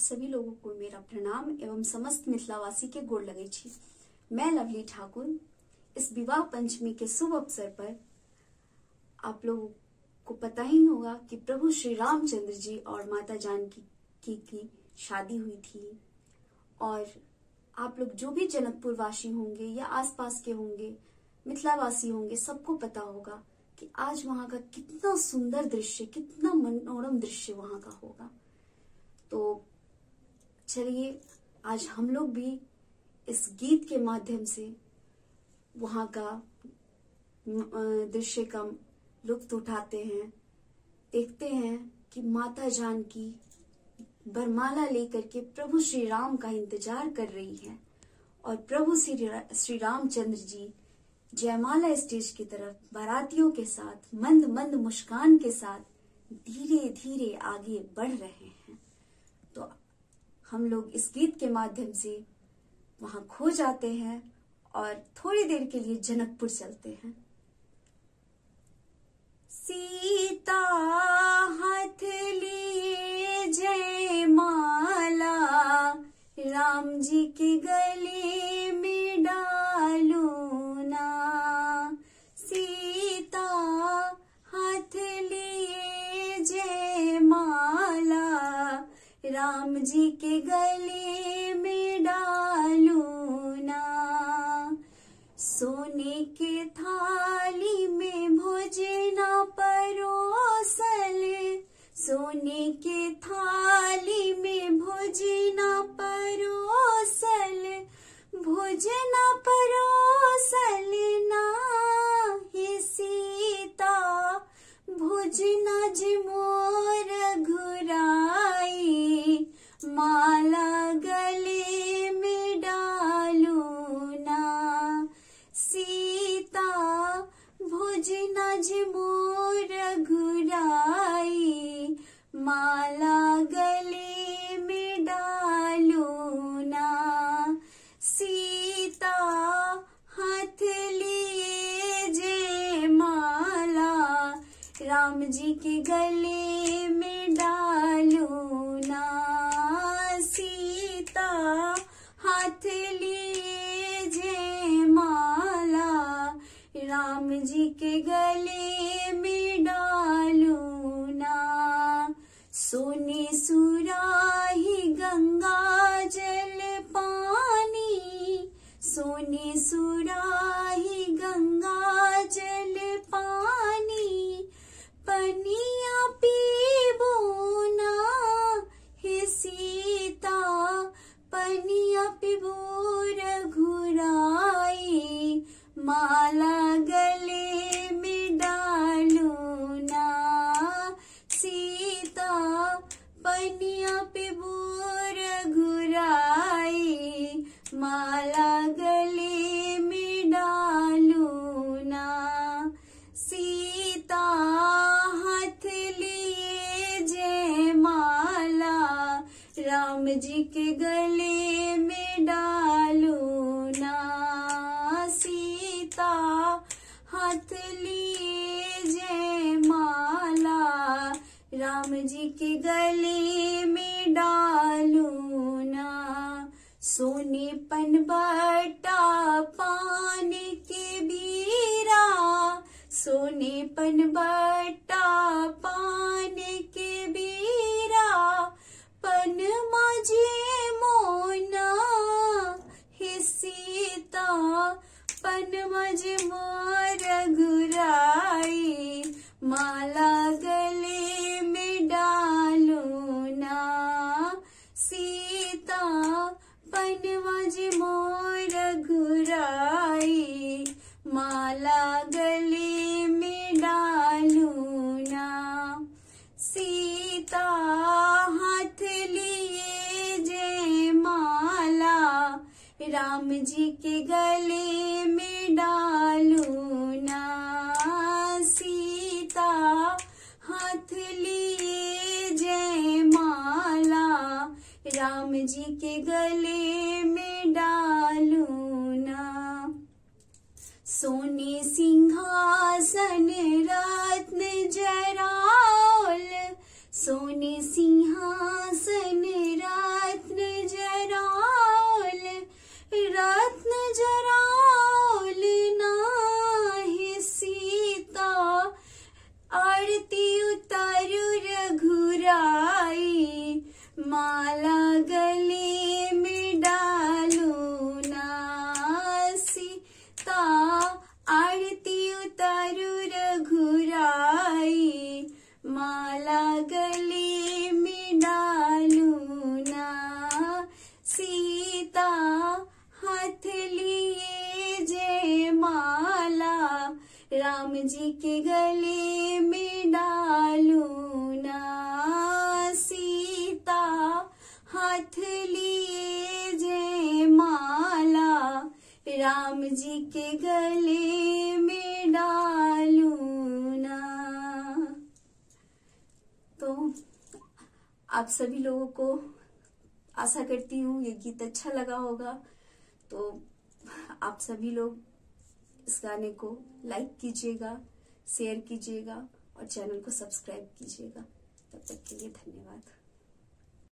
सभी लोगों को मेरा प्रणाम एवं समस्त मिथिलावासी के गोड़ लगै छी। मैं लवली ठाकुर इस विवाह पंचमी के शुभ अवसर पर आप लोगों को पता ही होगा कि प्रभु श्री रामचंद्र जी और माता जानकी की शादी हुई थी। और आप लोग जो भी जनकपुर वासी होंगे या आसपास के होंगे, मिथिलावासी होंगे, सबको पता होगा कि आज वहां का कितना सुंदर दृश्य, कितना मनोरम दृश्य वहां का होगा। तो चलिए आज हम लोग भी इस गीत के माध्यम से वहां का दृश्य का लुत्फ उठाते हैं। देखते हैं कि माता जानकी वरमाला लेकर के प्रभु श्री राम का इंतजार कर रही है और प्रभु श्री रामचंद्र जी जयमाला स्टेज की तरफ बारातियों के साथ मंद मंद मुस्कान के साथ धीरे धीरे आगे बढ़ रहे हैं। तो हम लोग इस गीत के माध्यम से वहां खो जाते हैं और थोड़ी देर के लिए जनकपुर चलते हैं। सीता हाथ लिए जयमाला राम जी के गले में डालू ना। सीता हाथ लिए जयमाला राम जी के गले में डालू ना। सोने के थाली में भोजना परोसल, सोने के थाली में भोजना परोसल, भोजना परोसल ना हे सीता, भोजना जे मोर घुराई माला गले में डालू ना। सीता भोजना जे मोर घुराई माला गले में डालू ना। सीता हाथ लिए जयमाला राम जी के गले में डालू ना। सीता हाथ लिए जयमाला राम जी के गले में डालू ना। सोने सुराही गंगा जल पानी, सोने सुराही गंगा जल पानी, पनिया पीबो ना हे सीता, पनिया पीबो रघुराई माला गले में डालू ना। सीता पनिया पीबो रघुराई माला गले में डालू ना। सीता हाथ लिए जयमाला राम जी के गले में डालू ना। सीता हाथ लिए जयमाला राम जी के गले में डालू ना। सोने पनबट्टा पान के बीरा, सोने पनबट्टा पान के बीरा, पन माझे मोना हे सीता, पन माझे मोर घुराई माला गले में डालू ना। सीता पन माझे मोर घुराई माला गले में डालू ना। सीता हाथ लिए जयमाला राम जी के गले में डालू ना। सीता हाथ लिए जयमाला राम जी के गले में डालू ना। सोने सिंहासन रत्न जराओल, सोने सिंहासन रत्न माला गले में डालू ना, सीता आरती उतारू रघुराई। माला गले में डालू ना, सीता हाथ लिए जय माला। राम जी के गले में डालू ना, सीता हाथ लिए जय माला। राम जी के गले में डालू ना। तो आप सभी लोगों को आशा करती हूँ ये गीत अच्छा लगा होगा। तो आप सभी लोग इस गाने को लाइक कीजिएगा, शेयर कीजिएगा और चैनल को सब्सक्राइब कीजिएगा। तब तक के लिए धन्यवाद।